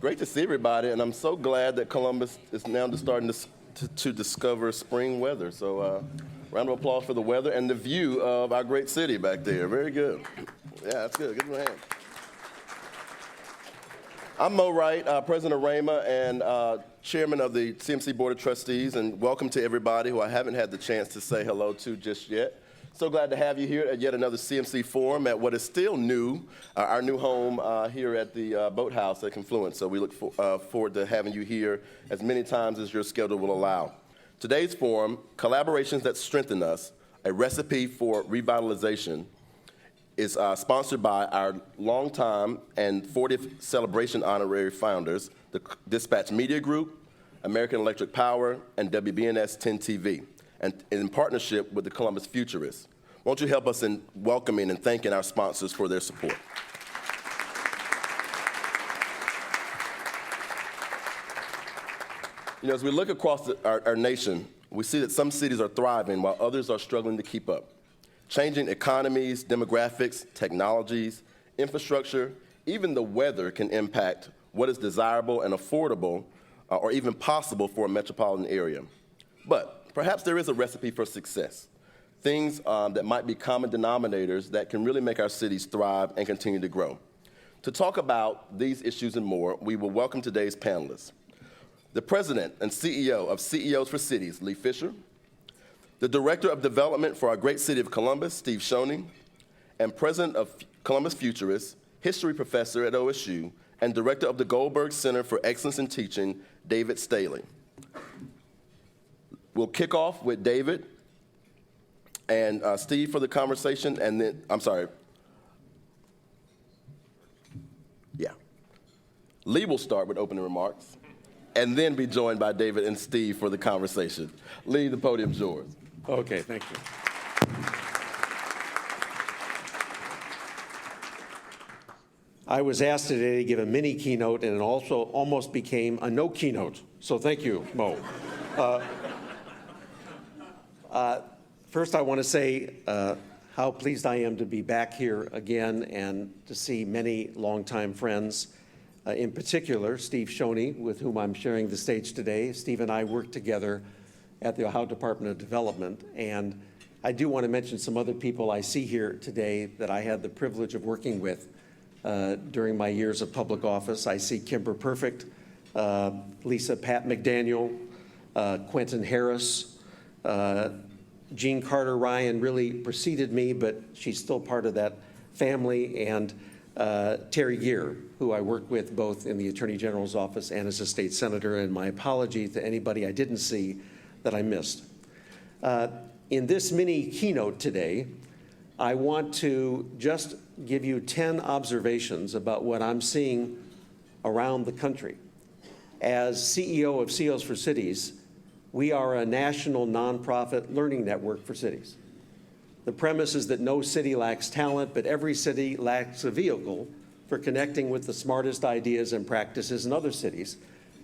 great to see everybody, and I'm so glad that Columbus is now starting to discover spring weather. So round of applause for the weather and the view of our great city back there. Very good. Yeah, that's good. Give them a hand. I'm Mo Wright, President of RAMA and Chairman of the CMC Board of Trustees, and welcome to everybody who I haven't had the chance to say hello to just yet. So glad to have you here at yet another CMC Forum at what is still new, our new home here at the Boathouse at Confluence. So we look forward to having you here as many times as your schedule will allow. Today's forum, Collaborations That Strengthen Us, a Recipe for Revitalization, is sponsored by our longtime and 40th celebration honorary founders, the Dispatch Media Group, American Electric Power, and WBNS 10 TV, and in partnership with the Columbus Futurists. Won't you help us in welcoming and thanking our sponsors for their support? You know, as we look across our nation, we see that some cities are thriving while others are struggling to keep up. Changing economies, demographics, technologies, infrastructure, even the weather can impact what is desirable and affordable or even possible for a metropolitan area. But perhaps there is a recipe for success, things that might be common denominators that can really make our cities thrive and continue to grow. To talk about these issues and more, we will welcome today's panelists. The President and CEO of CEOs for Cities, Lee Fisher, the Director of Development for our great city of Columbus, Steve Schoeny, and President of Columbus Futurists, History Professor at OSU, and Director of the Goldberg Center for Excellence in Teaching, David Staley. We'll kick off with David and Steve for the conversation, and then, Lee will start with opening remarks, and then be joined by David and Steve for the conversation. Lee, the podium's yours. Okay, thank you. I was asked today to give a mini keynote, and it also almost became a no keynote. So thank you, Mo. First, I want to say how pleased I am to be back here again and to see many longtime friends, in particular Steve Schoeny, with whom I'm sharing the stage today. Steve and I worked together at the Ohio Department of Development, and I do want to mention some other people I see here today that I had the privilege of working with during my years of public office. I see Kimber Perfect, Lisa Pat McDaniel, Quentin Harris, Jean Carter Ryan really preceded me, but she's still part of that family, and Terry Geer, who I worked with both in the Attorney General's office and as a state senator, and my apology to anybody I didn't see that I missed. In this mini keynote today, I want to just give you 10 observations about what I'm seeing around the country. As CEO of CEOs for Cities, we are a national nonprofit learning network for cities. The premise is that no city lacks talent, but every city lacks a vehicle for connecting with the smartest ideas and practices in other cities.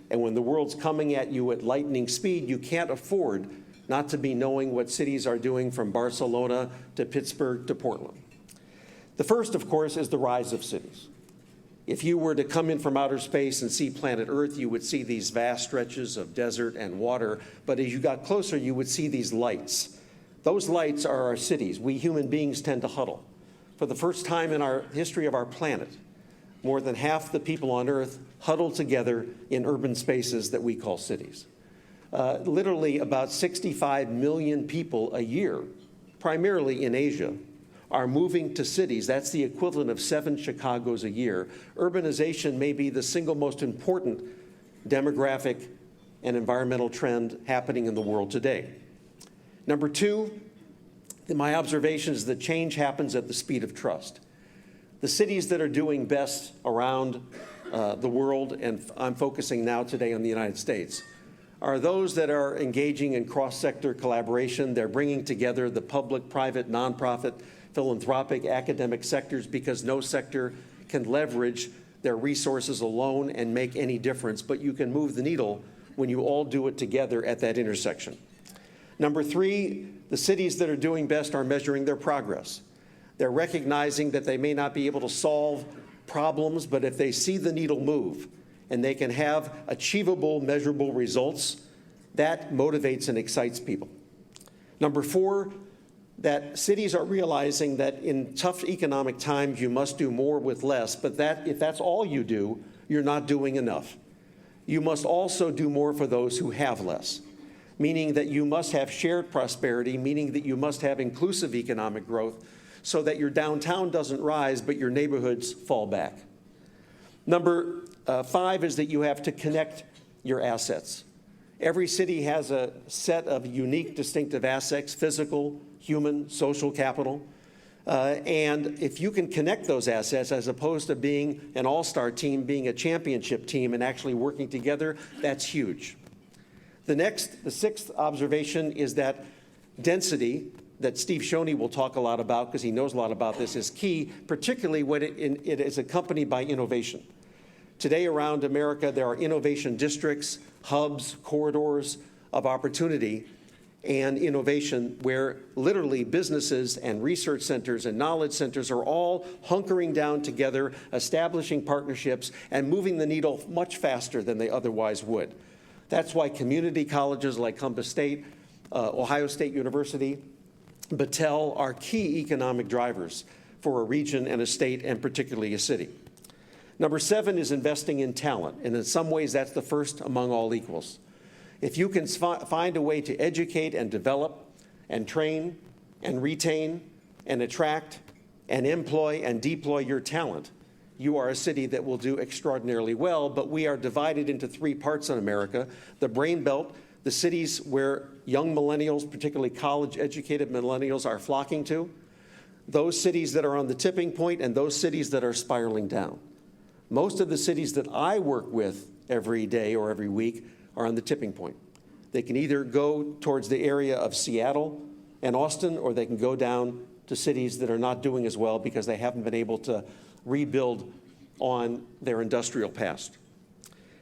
And when the world's coming at you at lightning speed, you can't afford not to be knowing what cities are doing from Barcelona to Pittsburgh to Portland. The first, of course, is the rise of cities. If you were to come in from outer space and see planet Earth, you would see these vast stretches of desert and water, but as you got closer, you would see these lights. Those lights are our cities. We human beings tend to huddle. For the first time in our history of our planet, more than half the people on Earth huddle together in urban spaces that we call cities. Literally about 65 million people a year, primarily in Asia, are moving to cities. That's the equivalent of 7 Chicagos a year. Urbanization may be the single most important demographic and environmental trend happening in the world today. Number two, my observation is that change happens at the speed of trust. The cities that are doing best around the world, and I'm focusing now today on the United States, are those that are engaging in cross-sector collaboration. They're bringing together the public, private, nonprofit, philanthropic, academic sectors, because no sector can leverage their resources alone and make any difference, but you can move the needle when you all do it together at that intersection. Number three, the cities that are doing best are measuring their progress. They're recognizing that they may not be able to solve problems, but if they see the needle move, and they can have achievable, measurable results, that motivates and excites people. Number 4, that cities are realizing that in tough economic times, you must do more with less, but that if that's all you do, you're not doing enough. You must also do more for those who have less, meaning that you must have shared prosperity, meaning that you must have inclusive economic growth so that your downtown doesn't rise, but your neighborhoods fall back. Number 5 is that you have to connect your assets. Every city has a set of unique, distinctive assets, physical, human, social capital. And if you can connect those assets as opposed to being an all-star team, being a championship team and actually working together, that's huge. The 6th observation is that density, that Steve Schoeny will talk a lot about because he knows a lot about this, is key, particularly when it is accompanied by innovation. Today around America, there are innovation districts, hubs, corridors of opportunity and innovation where literally businesses and research centers and knowledge centers are all hunkering down together, establishing partnerships, and moving the needle much faster than they otherwise would. That's why community colleges like Columbus State, Ohio State University, Battelle are key economic drivers for a region and a state, and particularly a city. Number 7 is investing in talent, and in some ways that's the first among all equals. If you can find a way to educate and develop and train and retain and attract and employ and deploy your talent, you are a city that will do extraordinarily well. But we are divided into 3 parts in America: the Brain Belt, the cities where young millennials, particularly college-educated millennials, are flocking to, those cities that are on the tipping point, and those cities that are spiraling down. Most of the cities that I work with every day or every week are on the tipping point. They can either go towards the area of Seattle and Austin, or they can go down to cities that are not doing as well because they haven't been able to rebuild on their industrial past.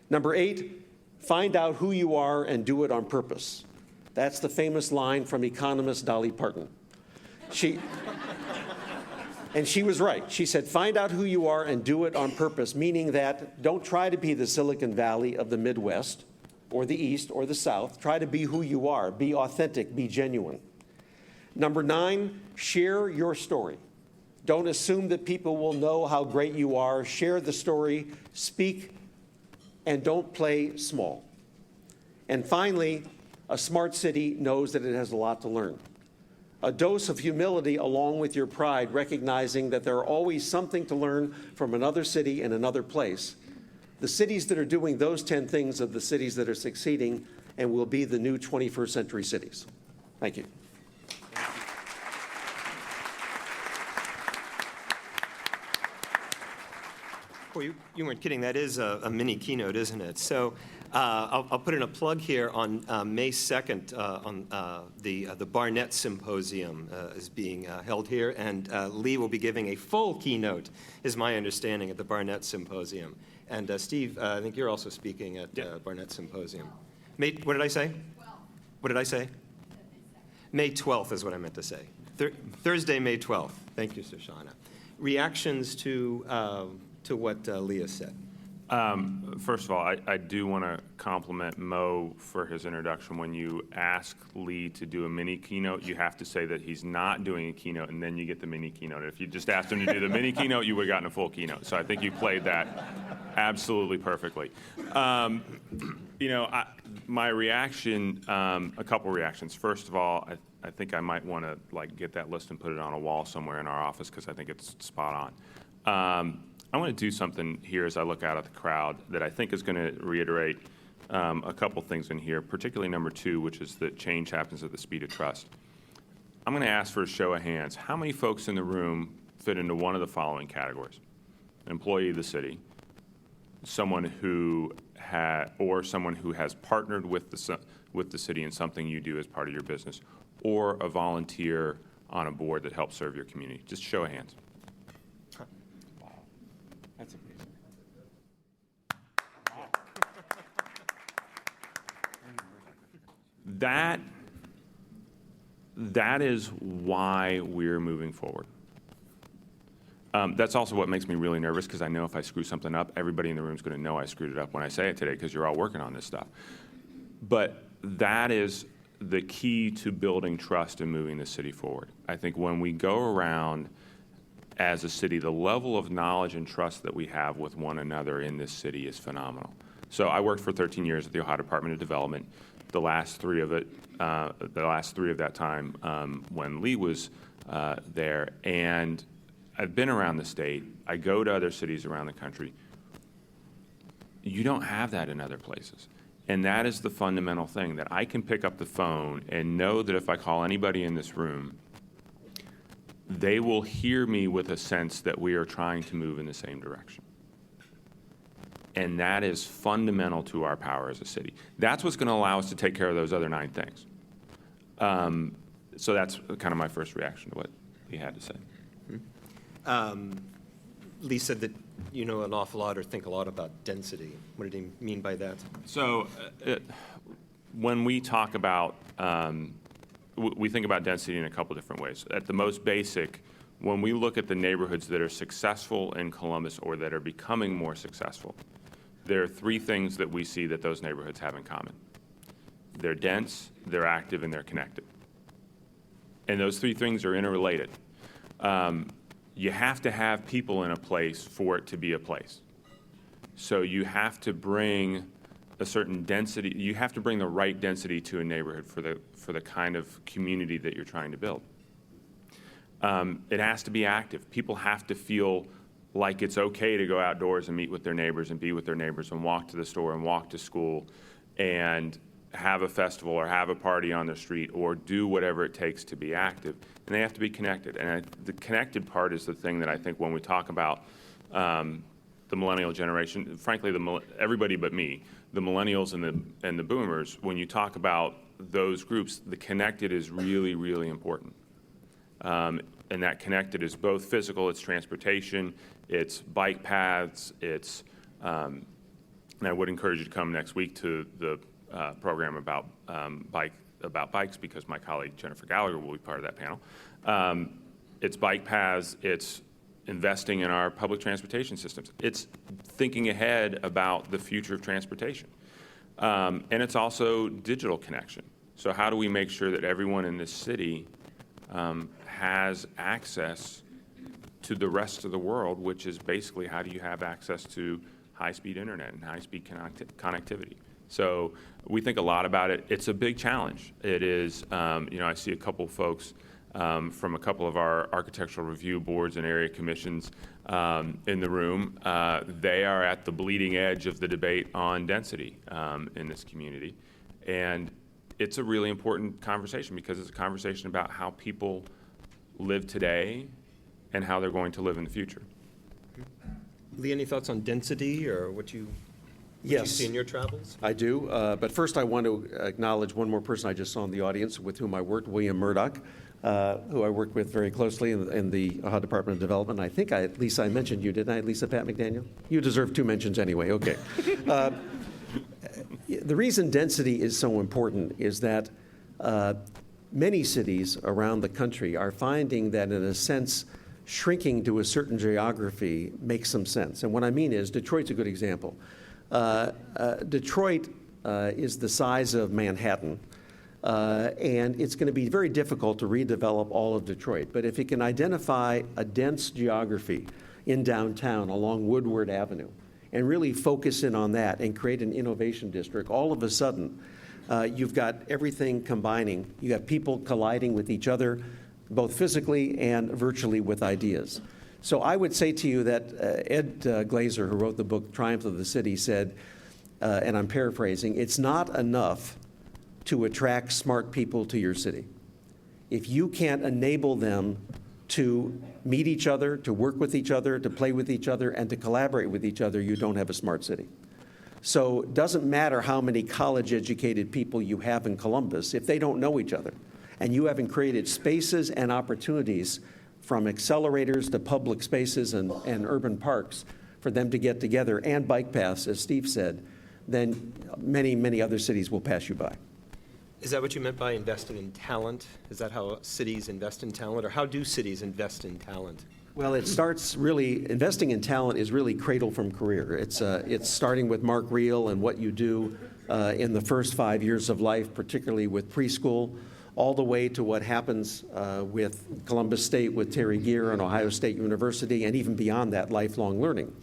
Number 8, find out who you are and do it on purpose. That's the famous line from economist Dolly Parton. And she was right. She said, find out who you are and do it on purpose, meaning that don't try to be the Silicon Valley of the Midwest or the East or the South. Try to be who you are. Be authentic. Be genuine. Number 9, share your story. Don't assume that people will know how great you are. Share the story, speak, and don't play small. And finally, a smart city knows that it has a lot to learn. A dose of humility along with your pride, recognizing that there are always something to learn from another city and another place. The cities that are doing those 10 things are the cities that are succeeding and will be the new 21st century cities. Thank you. Well, you weren't kidding. That is a mini keynote, isn't it? So I'll put in a plug here on May 2nd on the Barnett Symposium is being held here, and Lee will be giving a full keynote, is my understanding, at the Barnett Symposium. And Steve, I think you're also speaking at Barnett Symposium. What did I say? 12. What did I say? May 12th is what I meant to say. Thursday, May 12th. Thank you, Shoshana. Reactions to what Leah said. First of all, I do want to compliment Mo for his introduction. When you ask Lee to do a mini keynote, you have to say that he's not doing a keynote, and then you get the mini keynote. If you just asked him to do the mini keynote, you would have gotten a full keynote. So I think you played that absolutely perfectly. My reaction, a couple reactions. First of all, I think I might want to get that list and put it on a wall somewhere in our office because I think it's spot on. I want to do something here as I look out at the crowd that I think is going to reiterate a couple things in here, particularly number 2, which is that change happens at the speed of trust. I'm going to ask for a show of hands. How many folks in the room fit into one of the following categories? An employee of the city, someone who has partnered with the city in something you do as part of your business, or a volunteer on a board that helps serve your community? Just show of hands. That's amazing. That is why we're moving forward. That's also what makes me really nervous, because I know if I screw something up, everybody in the room is going to know I screwed it up when I say it today, because you're all working on this stuff. But that is the key to building trust and moving the city forward. I think when we go around as a city, the level of knowledge and trust that we have with one another in this city is phenomenal. So I worked for 13 years at the Ohio Department of Development. The last three of that time when Lee was there, and I've been around the state. I go to other cities around the country. You don't have that in other places. And that is the fundamental thing, that I can pick up the phone and know that if I call anybody in this room, they will hear me with a sense that we are trying to move in the same direction. And that is fundamental to our power as a city. That's what's going to allow us to take care of those other 9 things. So that's kind of my first reaction to what he had to say. Lee said that you know an awful lot or think a lot about density. What did he mean by that? So when we talk about, we think about density in a couple different ways. At the most basic, when we look at the neighborhoods that are successful in Columbus or that are becoming more successful, there are 3 things that we see that those neighborhoods have in common. They're dense, they're active, and they're connected. And those 3 things are interrelated. You have to have people in a place for it to be a place. So you have to bring a certain density, you have to bring the right density to a neighborhood for the kind of community that you're trying to build. It has to be active. People have to feel like it's okay to go outdoors and meet with their neighbors and be with their neighbors and walk to the store and walk to school and have a festival or have a party on the street or do whatever it takes to be active. And they have to be connected. And the connected part is the thing that I think when we talk about the millennial generation, frankly, everybody but me, the millennials and the boomers, when you talk about those groups, the connected is really, really important. And that connected is both physical, it's transportation, it's bike paths, it's, and I would encourage you to come next week to the program about bikes, because my colleague Jennifer Gallagher will be part of that panel. It's bike paths, it's investing in our public transportation systems. It's thinking ahead about the future of transportation. And it's also digital connection. So how do we make sure that everyone in this city has access to the rest of the world, which is basically how do you have access to high-speed internet and high-speed connectivity. So we think a lot about it. It's a big challenge. It is, I see a couple folks from a couple of our architectural review boards and area commissions in the room. They are at the bleeding edge of the debate on density in this community. And it's a really important conversation because it's a conversation about how people live today and how they're going to live in the future. Lee, any thoughts on density or what you see in your travels? I do. But first, I want to acknowledge one more person I just saw in the audience with whom I worked, William Murdoch, who I worked with very closely in the Ohio Department of Development. I think Lisa, I mentioned you, didn't I, Lisa Pat McDaniel? You deserve 2 mentions anyway. Okay. The reason density is so important is that many cities around the country are finding that, in a sense, shrinking to a certain geography makes some sense. And what I mean is, Detroit's a good example. Detroit is the size of Manhattan, and it's going to be very difficult to redevelop all of Detroit. But if it can identify a dense geography in downtown along Woodward Avenue and really focus in on that and create an innovation district, all of a sudden, you've got everything combining. You have people colliding with each other, both physically and virtually with ideas. So I would say to you that Ed Glazer, who wrote the book Triumph of the City, said, and I'm paraphrasing, it's not enough to attract smart people to your city. If you can't enable them to meet each other, to work with each other, to play with each other, and to collaborate with each other, you don't have a smart city. So it doesn't matter how many college-educated people you have in Columbus if they don't know each other, and you haven't created spaces and opportunities from accelerators to public spaces and urban parks for them to get together, and bike paths, as Steve said, then many, many other cities will pass you by. Is that what you meant by investing in talent? Is that how cities invest in talent, or how do cities invest in talent? Well, it starts really, investing in talent is really cradle from career. It's starting with Mark Reel and what you do in the first 5 years of life, particularly with preschool, all the way to what happens with Columbus State, with Terry Geer and Ohio State University, and even beyond that, lifelong learning.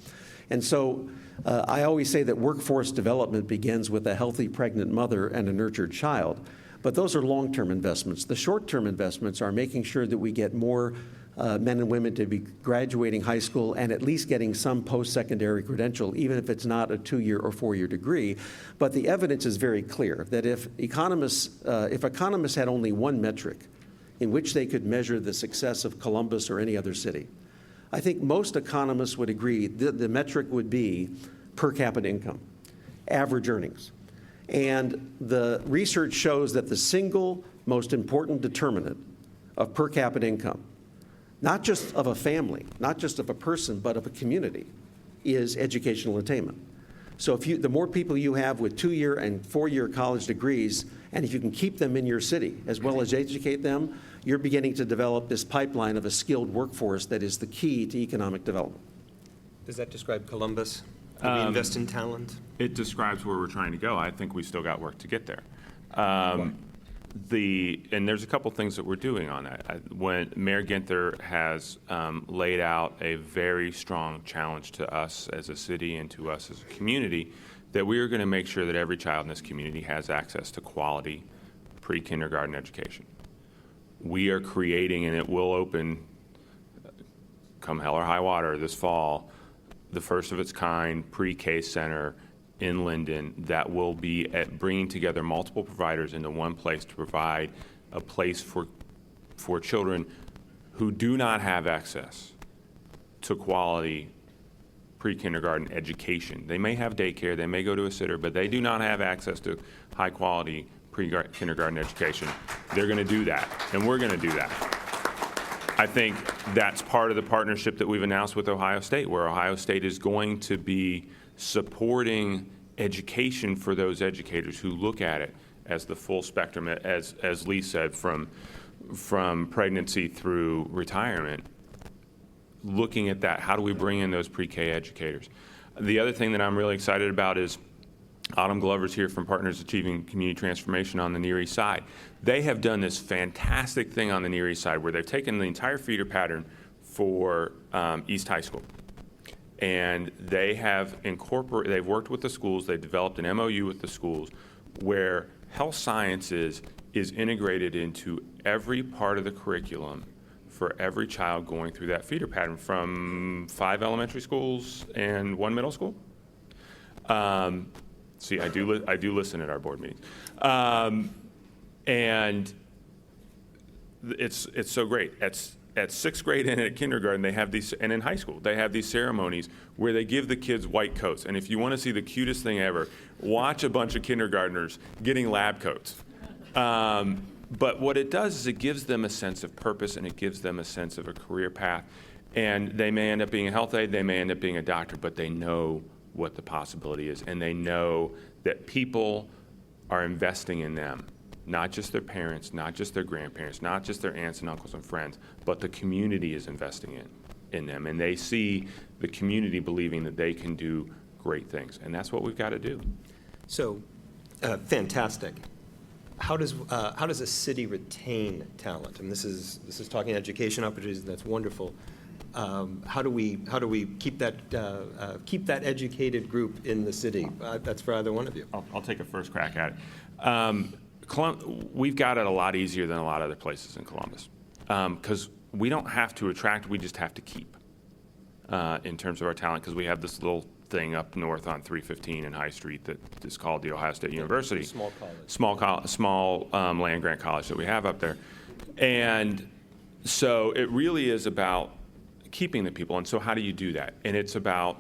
And so I always say that workforce development begins with a healthy pregnant mother and a nurtured child. But those are long-term investments. The short-term investments are making sure that we get more men and women to be graduating high school and at least getting some post-secondary credential, even if it's not a 2-year or 4-year degree. But the evidence is very clear that if economists had only one metric in which they could measure the success of Columbus or any other city, I think most economists would agree that the metric would be per capita income, average earnings. And the research shows that the single most important determinant of per capita income, not just of a family, not just of a person, but of a community, is educational attainment. So the more people you have with 2-year and 4-year college degrees, and if you can keep them in your city as well as educate them, you're beginning to develop this pipeline of a skilled workforce that is the key to economic development. Does that describe Columbus? Do we invest in talent? It describes where we're trying to go. I think we still got work to get there. And there's a couple things that we're doing on that. When Mayor Ginther has laid out a very strong challenge to us as a city and to us as a community, that we are going to make sure that every child in this community has access to quality pre-kindergarten education. We are creating, and it will open, come hell or high water, this fall, the first of its kind pre-K center in Linden that will be bringing together multiple providers into one place to provide a place for children who do not have access to quality pre-kindergarten education. They may have daycare, they may go to a sitter, but they do not have access to high-quality pre-kindergarten education. They're going to do that, and we're going to do that. I think that's part of the partnership that we've announced with Ohio State, where Ohio State is going to be supporting education for those educators who look at it as the full spectrum, as Lee said, from pregnancy through retirement. Looking at that, how do we bring in those pre-K educators? The other thing that I'm really excited about is Autumn Glover's here from Partners Achieving Community Transformation on the Near East Side. They have done this fantastic thing on the Near East Side where they've taken the entire feeder pattern for East High School. And they have they've worked with the schools, they've developed an MOU with the schools where health sciences is integrated into every part of the curriculum for every child going through that feeder pattern, from 5 elementary schools and 1 middle school. See, I do listen at our board meetings, and it's so great. At 6th grade and at kindergarten, they have these, and in high school, they have these ceremonies where they give the kids white coats. And if you want to see the cutest thing ever, watch a bunch of kindergartners getting lab coats. But what it does is it gives them a sense of purpose, and it gives them a sense of a career path. And they may end up being a health aide, they may end up being a doctor, but they know what the possibility is, and they know that people are investing in them, not just their parents, not just their grandparents, not just their aunts and uncles and friends, but the community is investing in them, and they see the community believing that they can do great things, and that's what we've got to do. So, fantastic. How does a city retain talent? And this is talking education opportunities. That's wonderful. How do we keep that educated group in the city? That's for either one of you. I'll take a first crack at it. We've got it a lot easier than a lot of other places in Columbus because we don't have to attract, we just have to keep in terms of our talent, because we have this little thing up north on 315 and High Street that is called the Ohio State University. Small land grant college that we have up there. And so it really is about keeping the people. And so how do you do that? And it's about,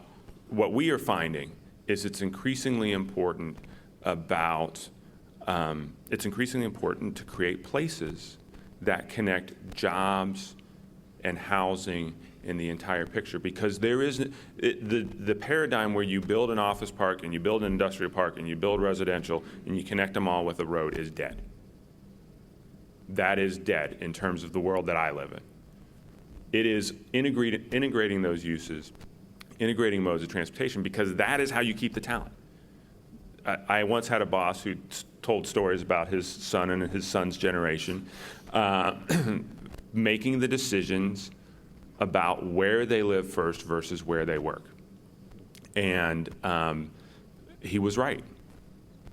what we are finding is it's increasingly important to create places that connect jobs and housing in the entire picture, because there is the paradigm where you build an office park and you build an industrial park and you build residential and you connect them all with a road is dead. That is dead in terms of the world that I live in. It is integrating those uses, integrating modes of transportation, because that is how you keep the talent. I once had a boss who told stories about his son and his son's generation making the decisions about where they live first versus where they work. And he was right.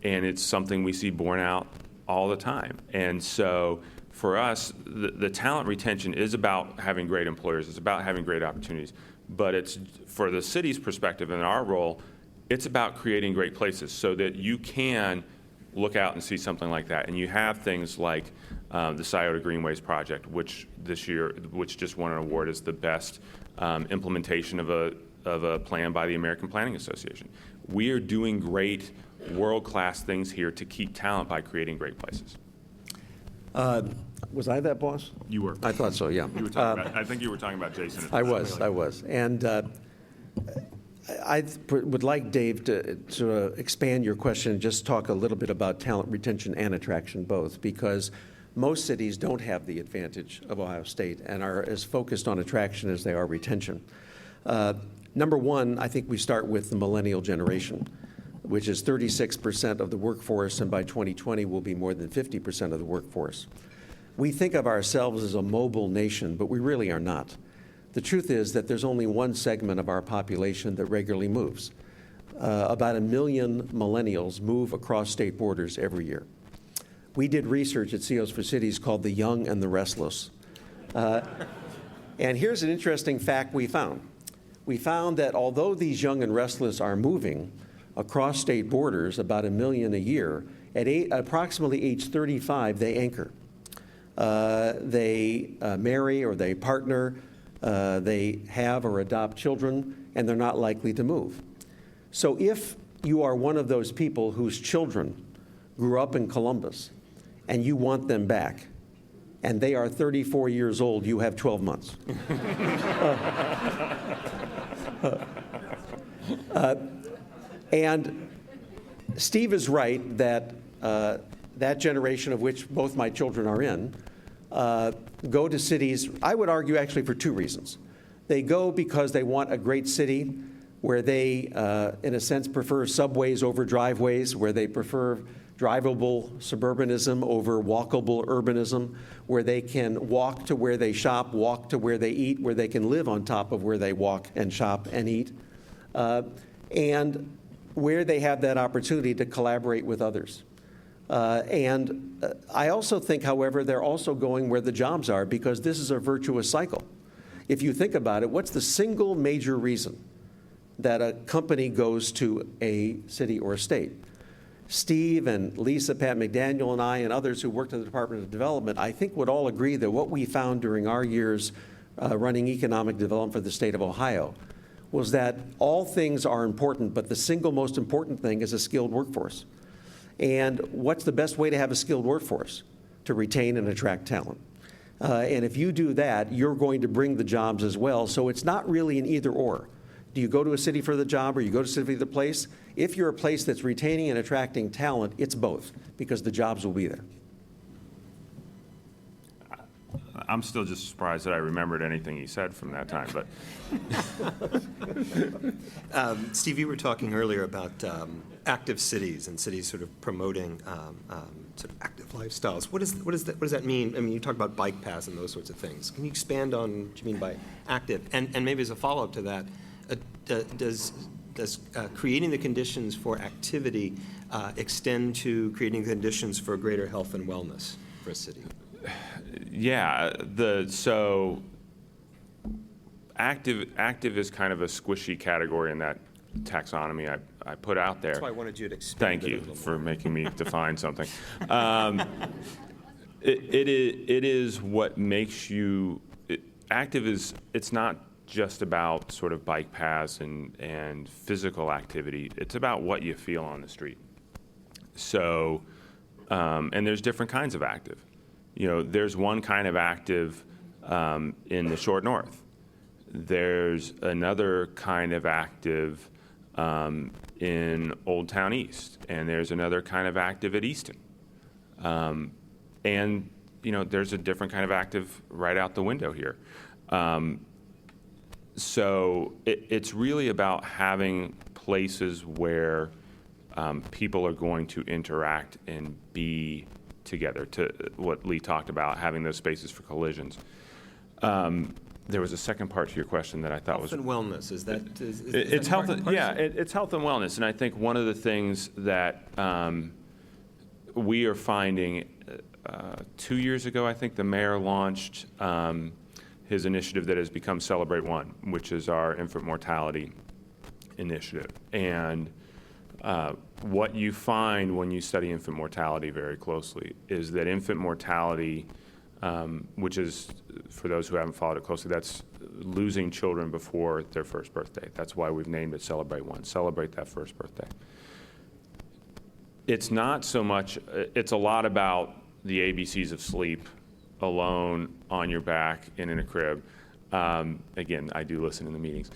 And it's something we see borne out all the time. And so for us, the talent retention is about having great employers. It's about having great opportunities. But it's, for the city's perspective and our role, it's about creating great places so that you can look out and see something like that. And you have things like the Scioto Greenways project, which just won an award as the best implementation of a plan by the American Planning Association. We are doing great, world-class things here to keep talent by creating great places. Was I that boss? You were. I thought so, yeah. You were talking about, I think you were talking about Jason. I was. And I would like Dave to expand your question and just talk a little bit about talent retention and attraction both, because most cities don't have the advantage of Ohio State and are as focused on attraction as they are retention. Number one, I think we start with the millennial generation, which is 36% of the workforce, and by 2020 will be more than 50% of the workforce. We think of ourselves as a mobile nation, but we really are not. The truth is that there's only one segment of our population that regularly moves. About 1 million millennials move across state borders every year. We did research at CEOs for Cities called The Young and the Restless. And here's an interesting fact we found. We found that although these young and restless are moving across state borders, about 1 million a year, at approximately age 35, they anchor. They marry or they partner, they have or adopt children, and they're not likely to move. So if you are one of those people whose children grew up in Columbus and you want them back, and they are 34 years old, you have 12 months. And Steve is right that that generation, of which both my children are in, go to cities, I would argue actually for two reasons. They go because they want a great city where they, in a sense, prefer subways over driveways, where they prefer drivable suburbanism over walkable urbanism, where they can walk to where they shop, walk to where they eat, where they can live on top of where they walk and shop and eat, and where they have that opportunity to collaborate with others. I also think, however, they're also going where the jobs are, because this is a virtuous cycle. If you think about it, what's the single major reason that a company goes to a city or a state? Steve and Lisa, Pat McDaniel, and I, and others who worked in the Department of Development, I think would all agree that what we found during our years running economic development for the state of Ohio was that all things are important, but the single most important thing is a skilled workforce. And what's the best way to have a skilled workforce? To retain and attract talent. And if you do that, you're going to bring the jobs as well. So it's not really an either or. Do you go to a city for the job or you go to a city for the place? If you're a place that's retaining and attracting talent, it's both, because the jobs will be there. I'm still just surprised that I remembered anything he said from that time, but. Steve, you were talking earlier about active cities and cities sort of promoting sort of active lifestyles. What does that mean? I mean, you talk about bike paths and those sorts of things. Can you expand on what you mean by active? And maybe as a follow-up to that, does creating the conditions for activity extend to creating conditions for greater health and wellness for a city? Yeah, so active is kind of a squishy category in that taxonomy I put out there. That's why I wanted you to expand. Thank you for making me define something. It is what makes you active. It's not just about sort of bike paths and physical activity. It's about what you feel on the street. So, and there's different kinds of active. You know, there's one kind of active in the short north. There's another kind of active in Old Town East, and there's another kind of active at Easton. And, you know, there's a different kind of active right out the window here. So it's really about having places where people are going to interact and be together, to what Lee talked about, having those spaces for collisions. There was a second part to your question that I thought was... Health and wellness, is that? It's health, it's health and wellness. And I think one of the things that we are finding, 2 years ago, I think the mayor launched his initiative that has become Celebrate One, which is our infant mortality initiative. And what you find when you study infant mortality very closely is that infant mortality, which is, for those who haven't followed it closely, that's losing children before their first birthday. That's why we've named it Celebrate One, celebrate that first birthday. It's not so much, it's a lot about the ABCs of sleep, alone, on your back, and in a crib. Again, I do listen in the meetings.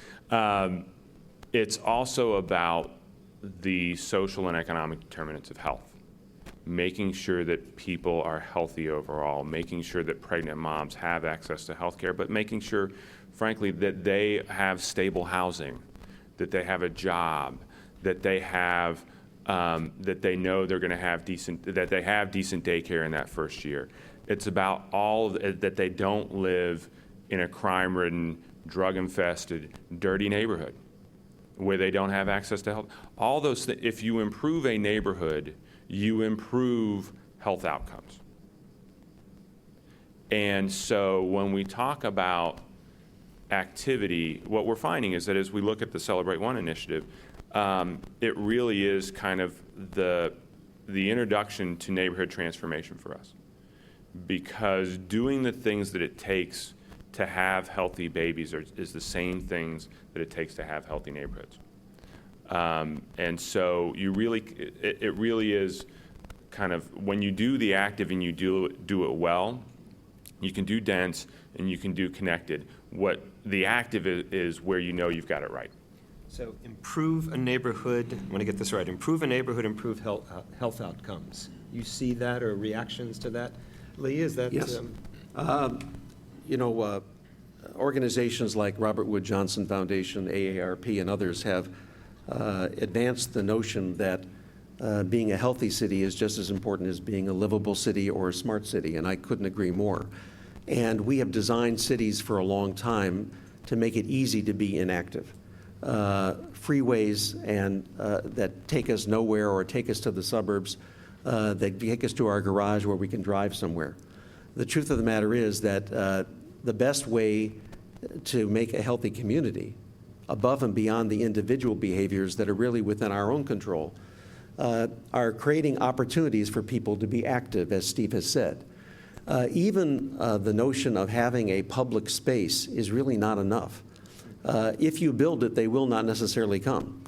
It's also about the social and economic determinants of health, making sure that people are healthy overall, making sure that pregnant moms have access to health care, but making sure, frankly, that they have stable housing, that they have a job, that they have, that they know they're going to have that they have decent daycare in that first year. It's about that they don't live in a crime-ridden, drug-infested, dirty neighborhood where they don't have access to health. All those things, if you improve a neighborhood, you improve health outcomes. And so when we talk about activity, what we're finding is that as we look at the Celebrate One initiative, it really is kind of the introduction to neighborhood transformation for us. Because doing the things that it takes to have healthy babies is the same things that it takes to have healthy neighborhoods. And so it really is kind of, when you do the active and you do it well, you can do dense and you can do connected. What the active is where you know you've got it right. So improve a neighborhood, I want to get this right, improve a neighborhood, improve health outcomes. You see that or reactions to that? Lee, is that? Yes. Organizations like Robert Wood Johnson Foundation, AARP, and others have advanced the notion that being a healthy city is just as important as being a livable city or a smart city, and I couldn't agree more. And we have designed cities for a long time to make it easy to be inactive. Freeways and that take us nowhere or take us to the suburbs, that take us to our garage where we can drive somewhere. The truth of the matter is that the best way to make a healthy community, above and beyond the individual behaviors that are really within our own control, are creating opportunities for people to be active, as Steve has said. Even the notion of having a public space is really not enough. If you build it, they will not necessarily come,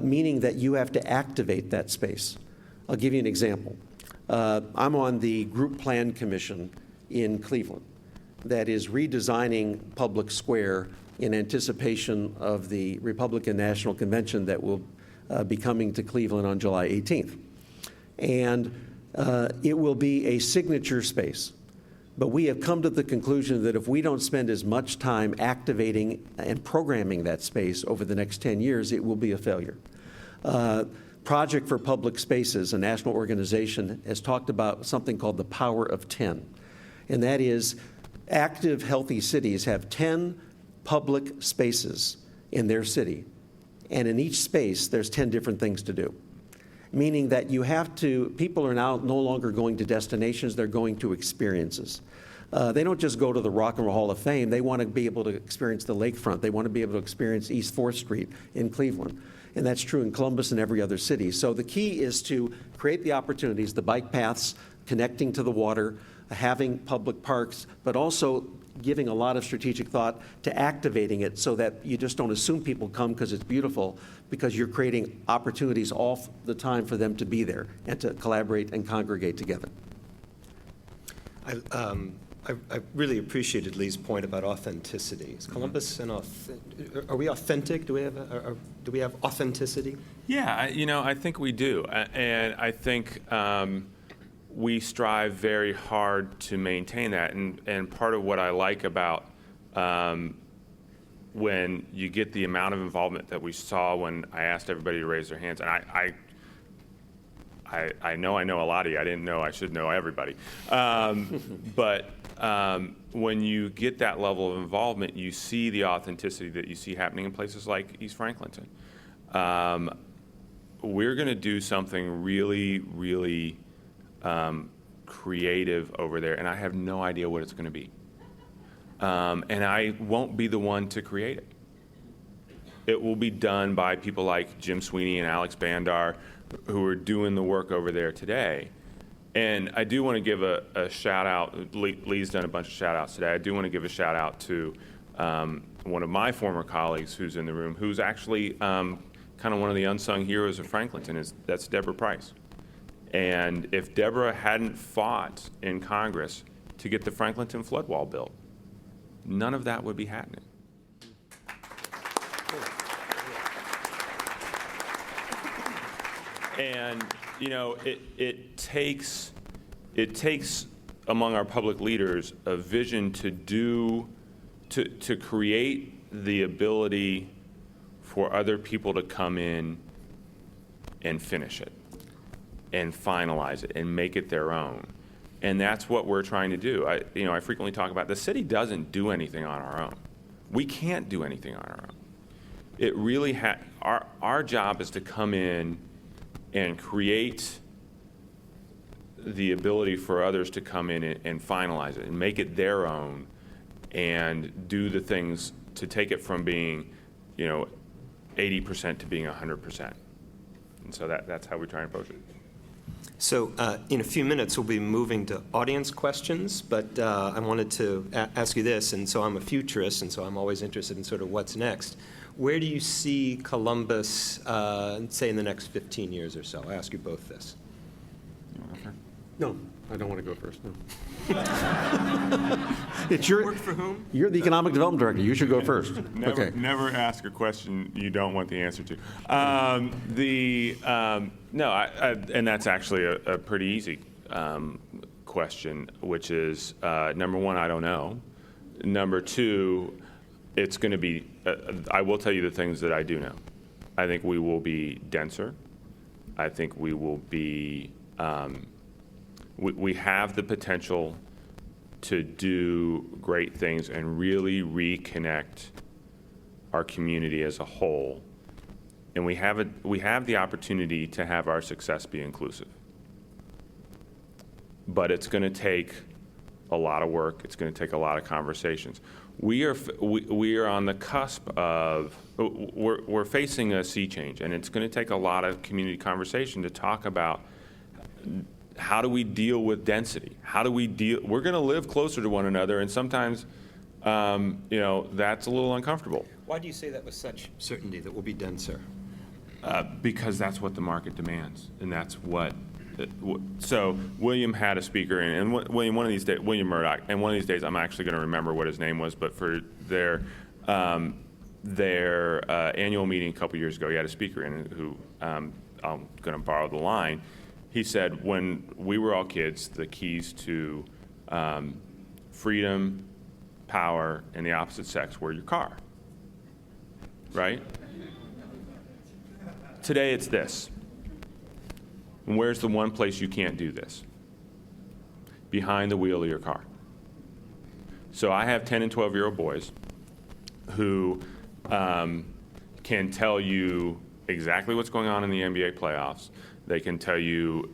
meaning that you have to activate that space. I'll give you an example. I'm on the Group Plan Commission in Cleveland that is redesigning Public Square in anticipation of the Republican National Convention that will be coming to Cleveland on July 18th. And it will be a signature space. But we have come to the conclusion that if we don't spend as much time activating and programming that space over the next 10 years, it will be a failure. Project for Public Spaces, a national organization, has talked about something called the power of 10. And that is, active, healthy cities have 10 public spaces in their city. And in each space, there's 10 different things to do. Meaning that people are now no longer going to destinations, they're going to experiences. They don't just go to the Rock and Roll Hall of Fame, they want to be able to experience the lakefront, they want to be able to experience East 4th Street in Cleveland. And that's true in Columbus and every other city. So the key is to create the opportunities, the bike paths, connecting to the water, having public parks, but also giving a lot of strategic thought to activating it so that you just don't assume people come because it's beautiful, because you're creating opportunities all the time for them to be there and to collaborate and congregate together. I really appreciated Lee's point about authenticity. Is Columbus are we authentic? Do we have authenticity? Yeah, I think we do, and I think we strive very hard to maintain that. And part of what I like about when you get the amount of involvement that we saw when I asked everybody to raise their hands, and I know a lot of you. I didn't know I should know everybody. But when you get that level of involvement, you see the authenticity that you see happening in places like East Franklinton. We're going to do something really, really creative over there, and I have no idea what it's going to be. And I won't be the one to create it. It will be done by people like Jim Schoeny and Alex Bandar, who are doing the work over there today. And I do want to give a shout out. Lee's done a bunch of shout outs today. I do want to give a shout out to one of my former colleagues who's in the room, who's actually kind of one of the unsung heroes of Franklinton. That's Deborah Price. And if Deborah hadn't fought in Congress to get the Franklinton flood wall built, none of that would be happening. And you know, it takes among our public leaders a vision to create the ability for other people to come in and finish it and finalize it and make it their own. And that's what we're trying to do. I frequently talk about the city doesn't do anything on our own. We can't do anything on our own. It really our job is to come in and create the ability for others to come in and finalize it and make it their own and do the things to take it from being, 80% to being 100%. And so that's how we try and approach it. So in a few minutes, we'll be moving to audience questions, but I wanted to ask you this, and so I'm a futurist, and so I'm always interested in sort of what's next. Where do you see Columbus, say, in the next 15 years or so? I ask you both this. You want to go first? No, I don't want to go first, no. Work for whom? You're the Economic Development Director. You should go first. Never ask a question you don't want the answer to. And that's actually a pretty easy question, which is, number one, I don't know. Number two, it's going to be, I will tell you the things that I do know. I think we will be denser. I think we will be, we have the potential to do great things and really reconnect our community as a whole. And we have the opportunity to have our success be inclusive. But it's going to take a lot of work. It's going to take a lot of conversations. We are on the cusp of, we're facing a sea change, and it's going to take a lot of community conversation to talk about how do we deal with density? How do we deal? We're going to live closer to one another, and sometimes, that's a little uncomfortable. Why do you say that with such certainty that we'll be denser? Because that's what the market demands, and that's what. So William had a speaker, and William Murdoch, and one of these days I'm actually going to remember what his name was, but for their annual meeting a couple years ago, he had a speaker in who, I'm going to borrow the line, he said, when we were all kids, the keys to freedom, power, and the opposite sex were your car, right? Today it's this. And where's the one place you can't do this? Behind the wheel of your car. So I have 10 and 12-year-old boys who can tell you exactly what's going on in the NBA playoffs. They can tell you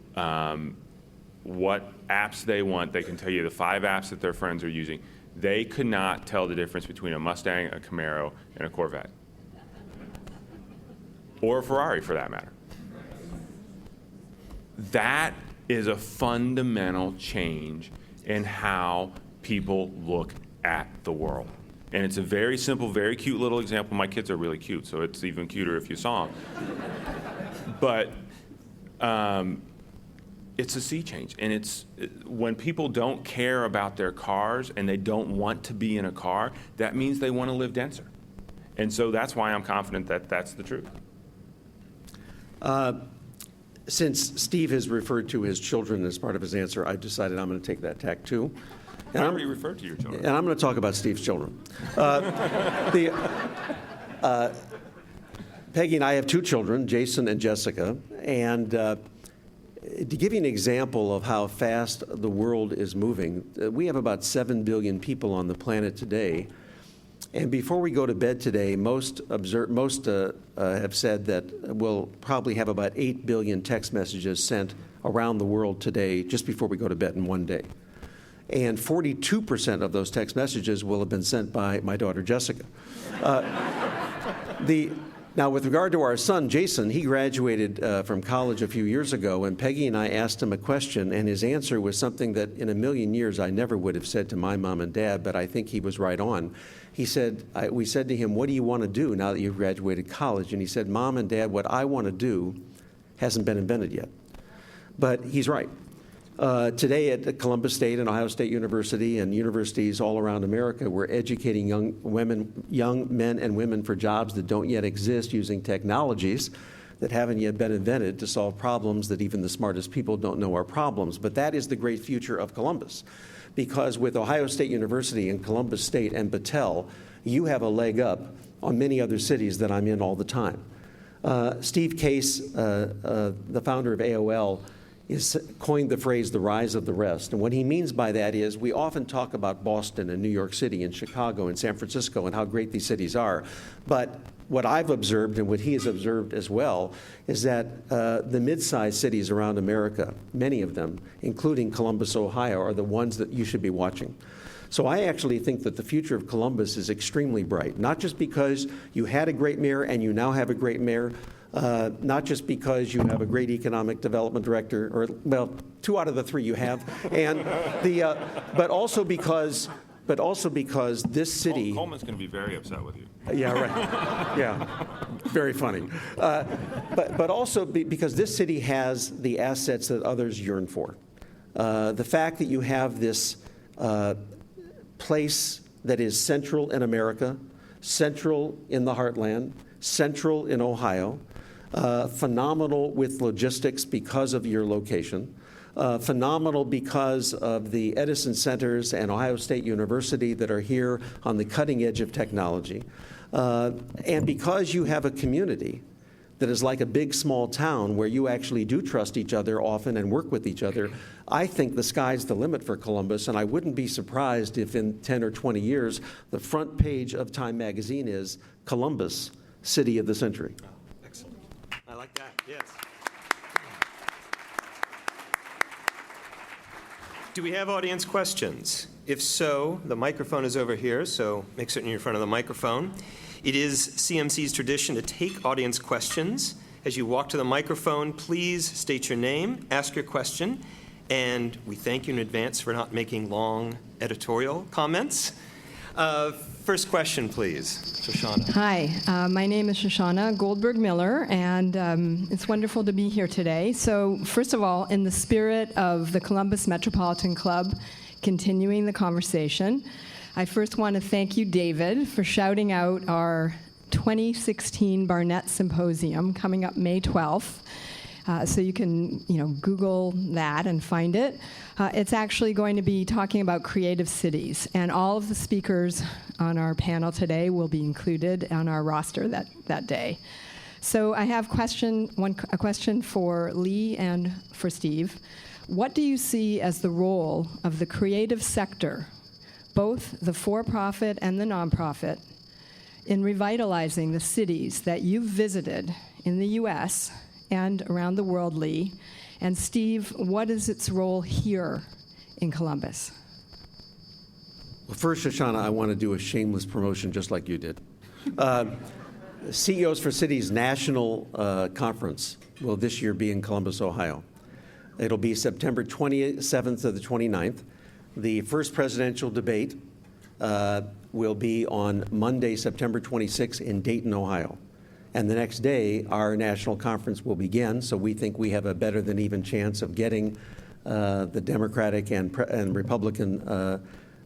what apps they want. They can tell you the 5 apps that their friends are using. They could not tell the difference between a Mustang, a Camaro, and a Corvette. Or a Ferrari, for that matter. That is a fundamental change in how people look at the world. And it's a very simple, very cute little example. My kids are really cute, so it's even cuter if you saw them. But it's a sea change. And it's when people don't care about their cars and they don't want to be in a car, that means they want to live denser. And so that's why I'm confident that that's the truth. Since Steve has referred to his children as part of his answer, I've decided I'm going to take that tack too. I already referred to your children. And I'm going to talk about Steve's children. Peggy and I have 2 children, Jason and Jessica, and to give you an example of how fast the world is moving, we have about 7 billion people on the planet today. And before we go to bed today, most have said that we'll probably have about 8 billion text messages sent around the world today just before we go to bed in one day. And 42% of those text messages will have been sent by my daughter, Jessica. Now, with regard to our son, Jason, he graduated from college a few years ago, and Peggy and I asked him a question, and his answer was something that in a million years I never would have said to my mom and dad, but I think he was right on. He said, we said to him, what do you want to do now that you've graduated college? And he said, Mom and Dad, what I want to do hasn't been invented yet. But he's right. Today at Columbus State and Ohio State University and universities all around America, we're educating young men and women for jobs that don't yet exist using technologies that haven't yet been invented to solve problems that even the smartest people don't know are problems. But that is the great future of Columbus. Because with Ohio State University and Columbus State and Battelle, you have a leg up on many other cities that I'm in all the time. Steve Case, the founder of AOL, coined the phrase, the rise of the rest. And what he means by that is we often talk about Boston and New York City and Chicago and San Francisco and how great these cities are. But what I've observed and what he has observed as well is that the mid-sized cities around America, many of them, including Columbus, Ohio, are the ones that you should be watching. So I actually think that the future of Columbus is extremely bright, not just because you had a great mayor and you now have a great mayor, not just because you have a great economic development director, or, well, 2 out of the 3 you have, and but also because this city. Coleman's going to be very upset with you. Yeah, right. Yeah, very funny. But also because this city has the assets that others yearn for. The fact that you have this place that is central in America, central in the heartland, central in Ohio, phenomenal with logistics because of your location, phenomenal because of the Edison Centers and Ohio State University that are here on the cutting edge of technology, and because you have a community that is like a big small town where you actually do trust each other often and work with each other. I think the sky's the limit for Columbus, and I wouldn't be surprised if in 10 or 20 years the front page of Time magazine is Columbus, City of the Century. Excellent. I like that, yes. Do we have audience questions? If so, the microphone is over here, so make certain you're in front of the microphone. It is CMC's tradition to take audience questions. As you walk to the microphone, please state your name, ask your question, and we thank you in advance for not making long editorial comments. First question, please. Shoshana. Hi, my name is Shoshana Goldberg Miller, and it's wonderful to be here today. So first of all, in the spirit of the Columbus Metropolitan Club, continuing the conversation, I first want to thank you, David, for shouting out our 2016 Barnett Symposium coming up May 12th. So you can, Google that and find it. It's actually going to be talking about creative cities, and all of the speakers on our panel today will be included on our roster that day. So I have a question for Lee and for Steve. What do you see as the role of the creative sector, both the for-profit and the nonprofit, in revitalizing the cities that you've visited in the U.S. and around the world, Lee? And Steve, what is its role here in Columbus? Well, first, Shoshana, I want to do a shameless promotion just like you did. CEOs for Cities National Conference will this year be in Columbus, Ohio. It'll be September 27th to the 29th. The first presidential debate will be on Monday, September 26th in Dayton, Ohio. And the next day, our national conference will begin, so we think we have a better than even chance of getting the Democratic and Republican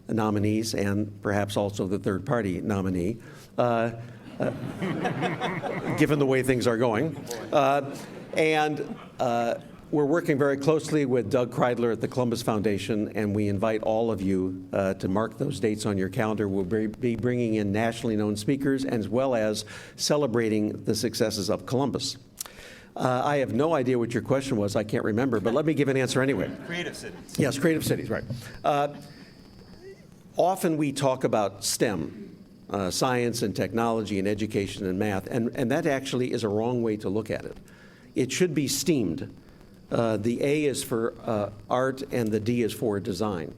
nominees, and perhaps also the third-party nominee, given the way things are going. We're working very closely with Doug Kreidler at the Columbus Foundation, and we invite all of you to mark those dates on your calendar. We'll be bringing in nationally known speakers as well as celebrating the successes of Columbus. I have no idea what your question was. I can't remember, but let me give an answer anyway. Creative cities. Yes, creative cities, right. Often we talk about STEM, science and technology and education and math, and that actually is a wrong way to look at it. It should be STEAMed. The A is for art and the D is for design,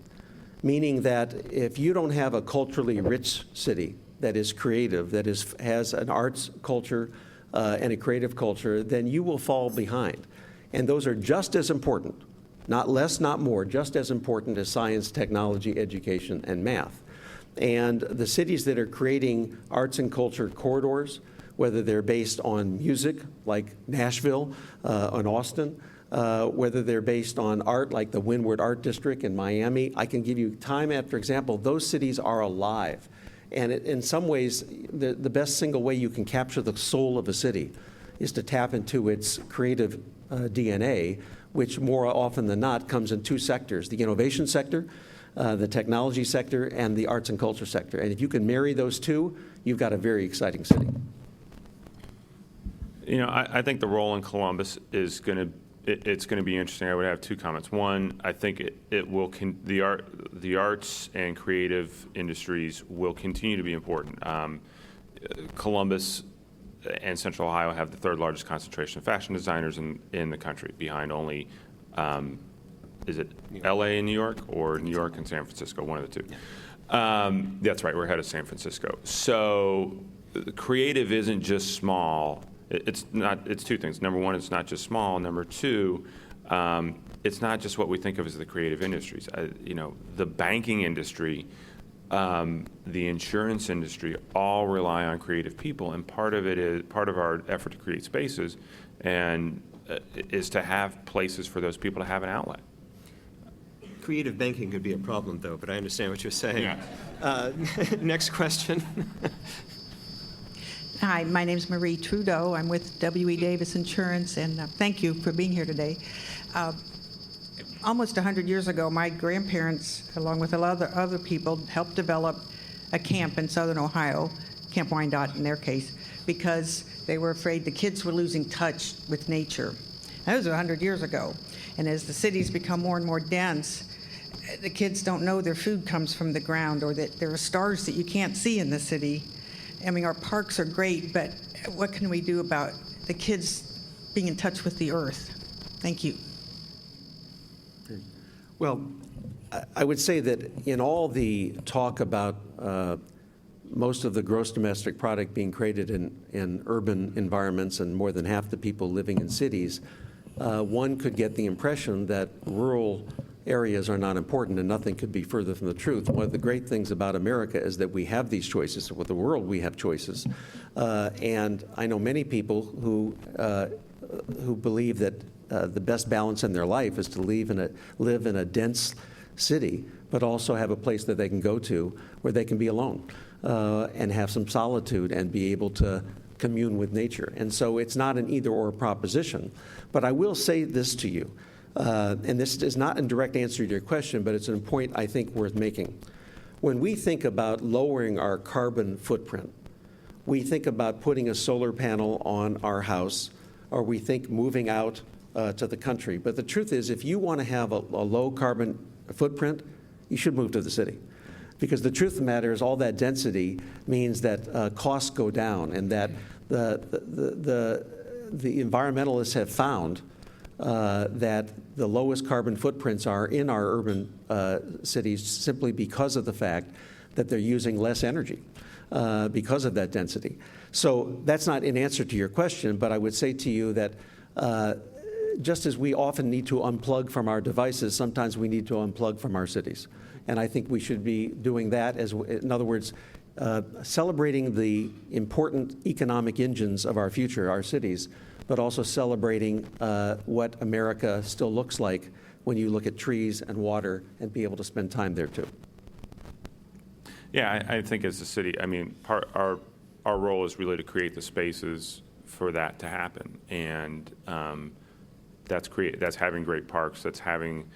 meaning that if you don't have a culturally rich city that is creative, that has an arts culture and a creative culture, then you will fall behind. And those are just as important, not less, not more, just as important as science, technology, education, and math. And the cities that are creating arts and culture corridors, whether they're based on music, like Nashville and Austin, whether they're based on art, like the Windward Art District in Miami, I can give you time after example. Those cities are alive. And in some ways, the best single way you can capture the soul of a city is to tap into its creative DNA, which more often than not comes in two sectors, the innovation sector, the technology sector, and the arts and culture sector. And if you can marry those two, you've got a very exciting city. You know, I think the role in Columbus is going to it's going to be interesting. I would have two comments. One, I think the arts and creative industries will continue to be important. Columbus and Central Ohio have the third largest concentration of fashion designers in the country, behind only, is it L.A. and New York, or New York and San Francisco, one of the two. That's right, we're ahead of San Francisco. So creative isn't just small. It's two things. Number one, it's not just small. Number two, it's not just what we think of as the creative industries. The banking industry, the insurance industry, all rely on creative people, and part of our effort to create spaces, and is to have places for those people to have an outlet. Creative banking could be a problem, though, but I understand what you're saying. Yeah. Next question. Hi, my name is Marie Trudeau. I'm with W.E. Davis Insurance, and thank you for being here today. Almost 100 years ago, my grandparents, along with a lot of other people, helped develop a camp in southern Ohio, Camp Wyandotte in their case, because they were afraid the kids were losing touch with nature. That was 100 years ago. And as the cities become more and more dense, the kids don't know their food comes from the ground, or that there are stars that you can't see in the city. I mean, our parks are great, but what can we do about the kids being in touch with the earth? Thank you. Well, I would say that in all the talk about most of the gross domestic product being created in urban environments and more than half the people living in cities, one could get the impression that rural areas are not important, and nothing could be further from the truth. One of the great things about America is that we have these choices. With the world, we have choices. And I know many people who believe that the best balance in their life is to live in a dense city, but also have a place that they can go to where they can be alone and have some solitude and be able to commune with nature. And so it's not an either-or proposition. But I will say this to you. And this is not a direct answer to your question, but it's a point I think worth making. When we think about lowering our carbon footprint, we think about putting a solar panel on our house, or we think moving out to the country. But the truth is, if you want to have a low carbon footprint, you should move to the city. Because the truth of the matter is all that density means that costs go down, and that the environmentalists have found that the lowest carbon footprints are in our urban cities simply because of the fact that they're using less energy because of that density. So that's not an answer to your question, but I would say to you that just as we often need to unplug from our devices, sometimes we need to unplug from our cities. And I think we should be doing that, in other words, celebrating the important economic engines of our future, our cities, but also celebrating what America still looks like when you look at trees and water and be able to spend time there too. Yeah, I think as a city, I mean, our role is really to create the spaces for that to happen. And that's having great parks, that's having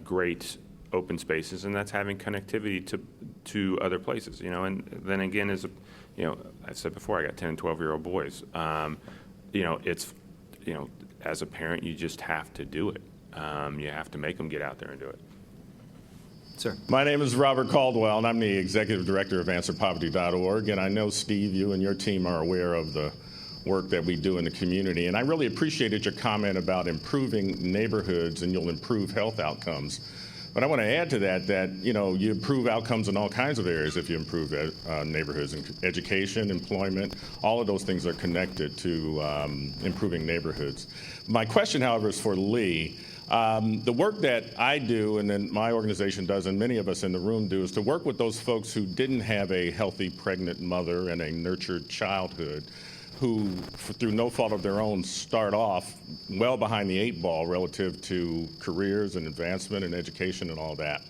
great open spaces, and that's having connectivity to other places, you know. And then again, as a, you know, I said before, I got 10 and 12-year-old boys. You know, it's, you know, as a parent, you just have to do it. You have to make them get out there and do it. Sir. My name is Robert Caldwell, and I'm the executive director of AnswerPoverty.org. And I know, Steve, you and your team are aware of the work that we do in the community. And I really appreciated your comment about improving neighborhoods and you'll improve health outcomes. But I want to add to that, you know, you improve outcomes in all kinds of areas if you improve neighborhoods, and education, employment, all of those things are connected to improving neighborhoods. My question, however, is for Lee. The work that I do, and then my organization does, and many of us in the room do, is to work with those folks who didn't have a healthy pregnant mother and a nurtured childhood, who, through no fault of their own, start off well behind the 8 ball relative to careers and advancement and education and all that.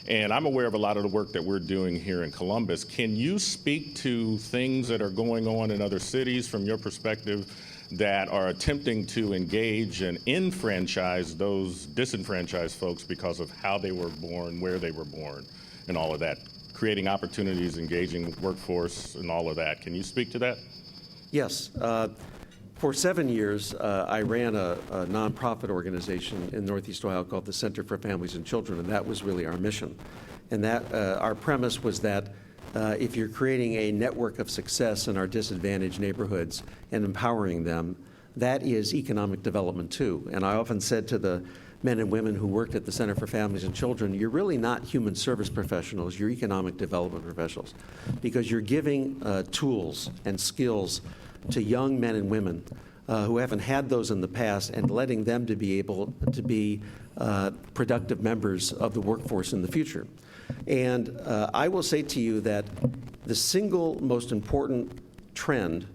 And I'm aware of a lot of the work that we're doing here in Columbus. Can you speak to things that are going on in other cities from your perspective that are attempting to engage and enfranchise those disenfranchised folks because of how they were born, where they were born, and all of that, creating opportunities, engaging workforce, and all of that? Can you speak to that? Yes. For 7 years, I ran a nonprofit organization in Northeast Ohio called the Center for Families and Children, and that was really our mission. And that our premise was that if you're creating a network of success in our disadvantaged neighborhoods and empowering them, that is economic development too. And I often said to the men and women who worked at the Center for Families and Children, you're really not human service professionals, you're economic development professionals, because you're giving tools and skills to young men and women who haven't had those in the past, and letting them to be able to be productive members of the workforce in the future. And I will say to you that the single most important trend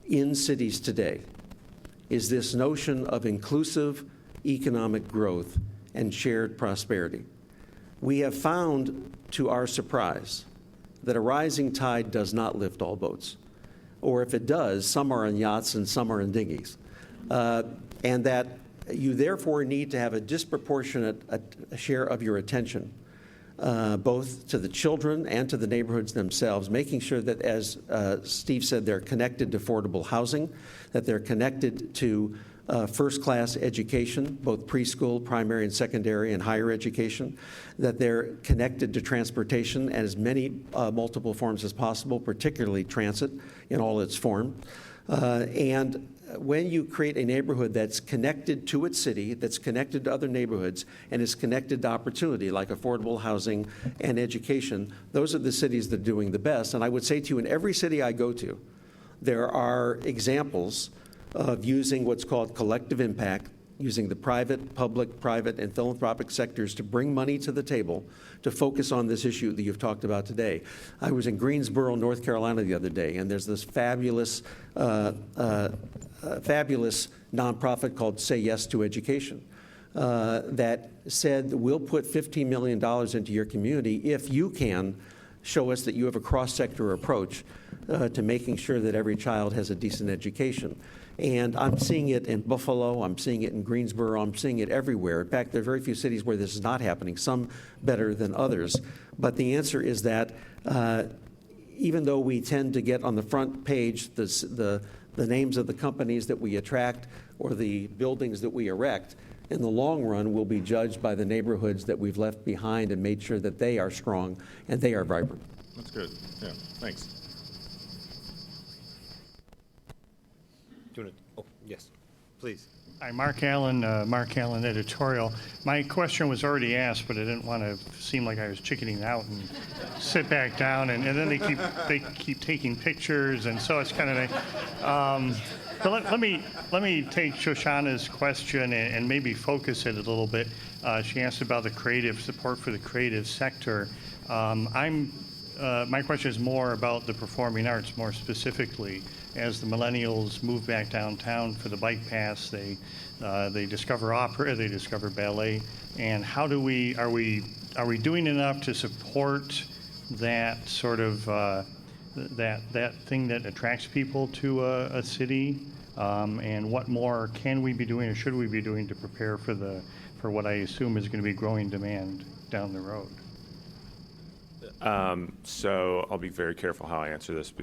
in cities today is this notion of inclusive economic growth and shared prosperity. We have found, to our surprise, that a rising tide does not lift all boats. Or if it does, some are on yachts and some are in dinghies. And that you therefore need to have a disproportionate share of your attention, both to the children and to the neighborhoods themselves, making sure that, as Steve said, they're connected to affordable housing, that they're connected to first-class education, both preschool, primary and secondary, and higher education, that they're connected to transportation and as many multiple forms as possible, particularly transit in all its forms. And when you create a neighborhood that's connected to its city, that's connected to other neighborhoods, and is connected to opportunity like affordable housing and education, those are the cities that are doing the best. And I would say to you, in every city I go to, there are examples of using what's called collective impact, using the private, public, private, and philanthropic sectors to bring money to the table to focus on this issue that you've talked about today. I was in Greensboro, North Carolina the other day, and there's this fabulous nonprofit called Say Yes to Education that said, we'll put $15 million into your community if you can show us that you have a cross-sector approach to making sure that every child has a decent education. And I'm seeing it in Buffalo, I'm seeing it in Greensboro, I'm seeing it everywhere. In fact, there are very few cities where this is not happening, some better than others. But the answer is that even though we tend to get on the front page the names of the companies that we attract or the buildings that we erect, in the long run, we'll be judged by the neighborhoods that we've left behind and made sure that they are strong and they are vibrant. That's good. Yeah, thanks. Do you want to, oh, yes, please. Hi, Mark Allen, editorial. My question was already asked, but I didn't want to seem like I was chickening out and sit back down. And then they keep taking pictures, and so it's kind of nice. But let me take Shoshana's question and maybe focus it a little bit. She asked about the creative support for the creative sector. My question is more about the performing arts, more specifically. As the millennials move back downtown for the bike paths, they discover opera, they discover ballet, and how do are we doing enough to support that sort of that thing that attracts people to a city? And what more can we be doing or should we be doing to prepare for what I assume is going to be growing demand down the road? So I'll be very careful how I answer this.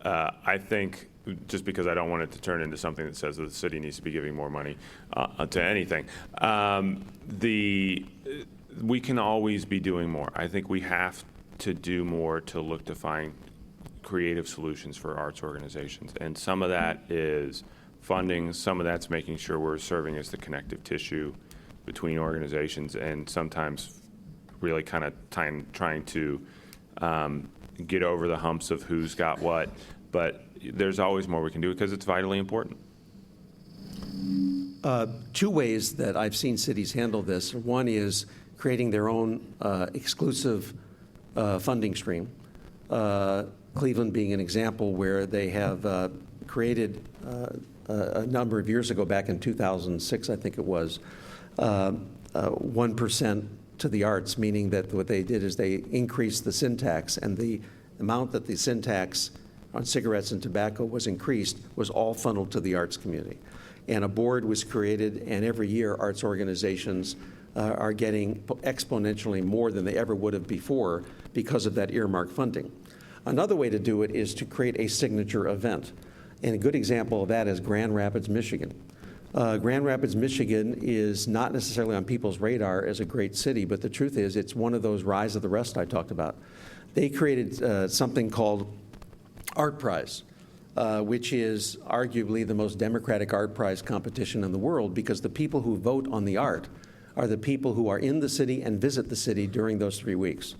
I think, just because I don't want it to turn into something that says that the city needs to be giving more money to anything, we can always be doing more. I think we have to do more to look to find creative solutions for arts organizations. And some of that is funding, some of that's making sure we're serving as the connective tissue between organizations, and sometimes really kind of trying to get over the humps of who's got what. But there's always more we can do because it's vitally important. Two ways that I've seen cities handle this. One is creating their own exclusive funding stream. Cleveland being an example where they have created a number of years ago, back in 2006, I think it was, 1% to the arts, meaning that what they did is they increased the sin tax, and the amount that the sin tax on cigarettes and tobacco was increased was all funneled to the arts community. And a board was created, and every year arts organizations are getting exponentially more than they ever would have before because of that earmark funding. Another way to do it is to create a signature event. And a good example of that is Grand Rapids, Michigan. Grand Rapids, Michigan is not necessarily on people's radar as a great city, but the truth is it's one of those rise of the rest I talked about. They created something called Art Prize, which is arguably the most democratic art prize competition in the world, because the people who vote on the art are the people who are in the city and visit the city during those 3 weeks.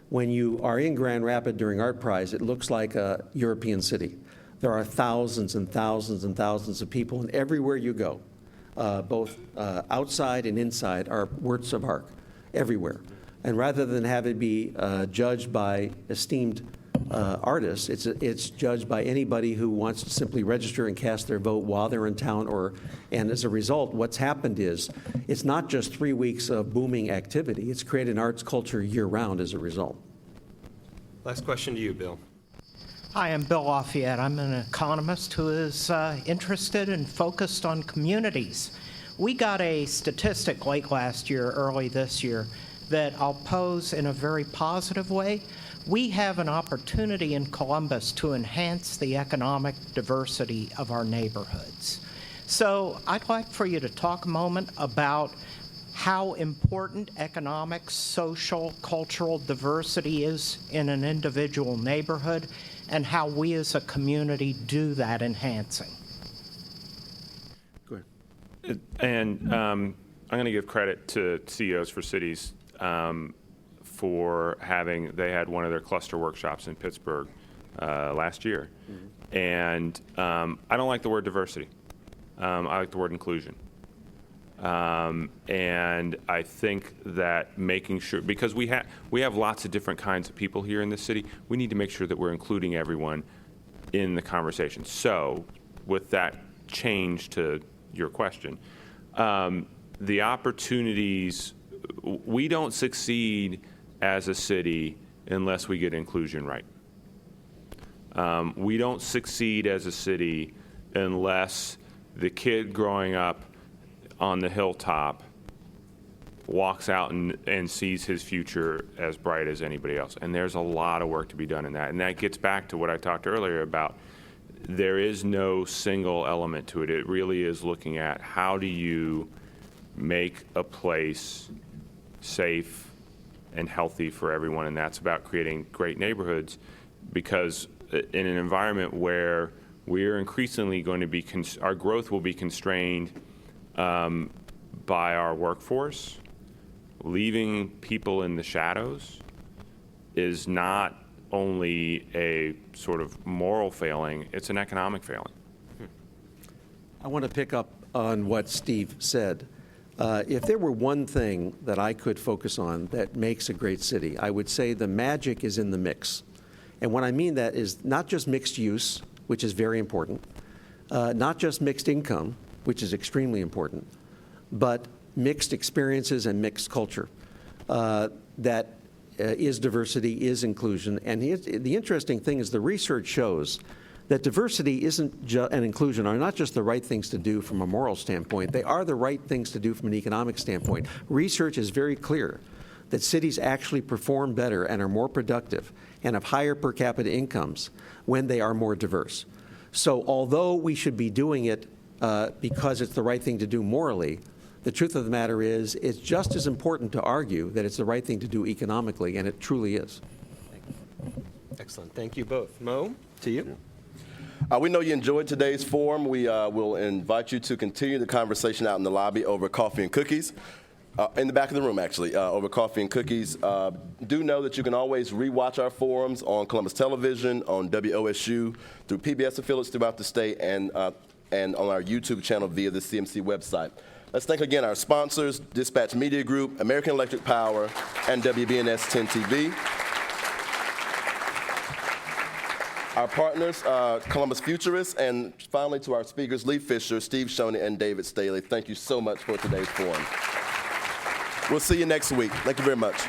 When you are in Grand Rapids during Art Prize, it looks like a European city. There are thousands and thousands and thousands of people, and everywhere you go, both outside and inside, are works of art everywhere. And rather than have it be judged by esteemed artists, it's judged by anybody who wants to simply register and cast their vote while they're in town. And as a result, what's happened is it's not just 3 weeks of booming activity. It's created an arts culture year-round as a result. Last question to you, Bill. Hi, I'm Bill Lafayette. I'm an economist who is interested and focused on communities. We got a statistic late last year, early this year, that I'll pose in a very positive way. We have an opportunity in Columbus to enhance the economic diversity of our neighborhoods. So I'd like for you to talk a moment about how important economic, social, cultural diversity is in an individual neighborhood, and how we as a community do that enhancing. Go ahead. And I'm going to give credit to CEOs for cities for they had one of their cluster workshops in Pittsburgh last year. Mm-hmm. And I don't like the word diversity. I like the word inclusion. And I think that making sure, because we have lots of different kinds of people here in this city, we need to make sure that we're including everyone in the conversation. So with that change to your question, the opportunities, we don't succeed as a city unless we get inclusion right. We don't succeed as a city unless the kid growing up on the hilltop walks out and sees his future as bright as anybody else. And there's a lot of work to be done in that. And that gets back to what I talked earlier about. There is no single element to it. It really is looking at how do you make a place safe and healthy for everyone. And that's about creating great neighborhoods, because in an environment where we're increasingly going to be, our growth will be constrained by our workforce, leaving people in the shadows is not only a sort of moral failing, it's an economic failing. I want to pick up on what Steve said. If there were one thing that I could focus on that makes a great city, I would say the magic is in the mix. And what I mean that is not just mixed use, which is very important, not just mixed income, which is extremely important, but mixed experiences and mixed culture. That is diversity, is inclusion. And the interesting thing is the research shows that diversity and inclusion are not just the right things to do from a moral standpoint, they are the right things to do from an economic standpoint. Research is very clear that cities actually perform better and are more productive and have higher per capita incomes when they are more diverse. So although we should be doing it because it's the right thing to do morally, the truth of the matter is it's just as important to argue that it's the right thing to do economically, and it truly is. Excellent. Thank you both. Mo, to you. We know you enjoyed today's forum. We will invite you to continue the conversation out in the lobby over coffee and cookies. In the back of the room, actually, over coffee and cookies. Do know that you can always rewatch our forums on Columbus Television, on WOSU, through PBS affiliates throughout the state, and on our YouTube channel via the CMC website. Let's thank again our sponsors, Dispatch Media Group, American Electric Power, and WBNS 10 TV. Our partners, Columbus Futurists, and finally to our speakers, Lee Fisher, Steve Schoeny, and David Staley. Thank you so much for today's forum. We'll see you next week. Thank you very much.